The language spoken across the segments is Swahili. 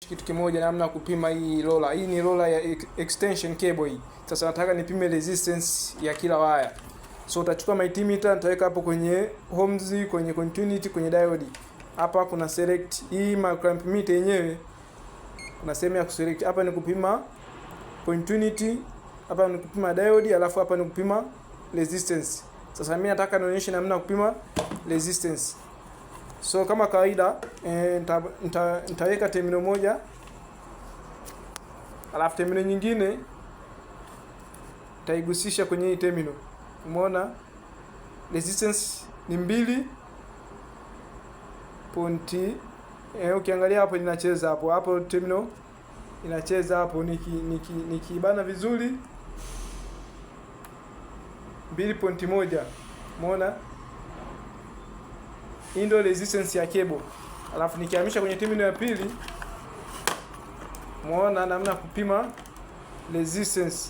Kitu kimoja, namna kupima hii roller. Hii ni roller ya extension cable hii. Sasa nataka nipime resistance ya kila waya. So utachukua multimeter, nitaweka hapo kwenye ohms, kwenye continuity, kwenye diode. Hapa kuna select. Hii clamp meter yenyewe kuna sehemu ya kuselect. Hapa ni kupima continuity, hapa ni kupima diode, alafu hapa ni kupima resistance. Sasa mimi nataka nionyeshe namna kupima resistance. So kama kawaida nitaweka terminal moja, alafu terminal nyingine nitaigusisha kwenye hii terminal. Umeona resistance ni 2 point. Ukiangalia hapo inacheza hapo terminal inacheza hapo, nikibana vizuri 2.1. Umeona hii ndio resistance ya cable. Alafu nikihamisha kwenye terminal ya pili, umeona namna kupima resistance.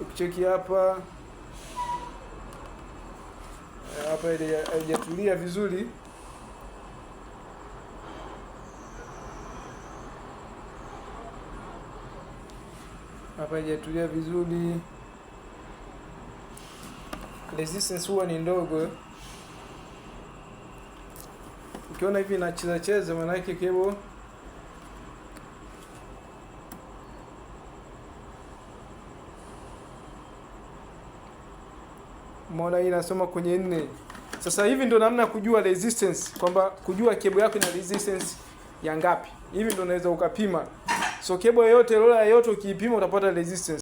Ukicheki hapa ile haijatulia vizuri. Hapa haijatulia vizuri. Resistance huwa ni ndogo. Ukiona hivi inacheza maana yake cable mbona hii inasoma kwenye 4. Sasa hivi ndio namna ya kujua resistance, kwamba kujua cable yako ina resistance ya ngapi. Hivi ndio unaweza ukapima. So cable yoyote, roller yoyote ukiipima utapata resistance.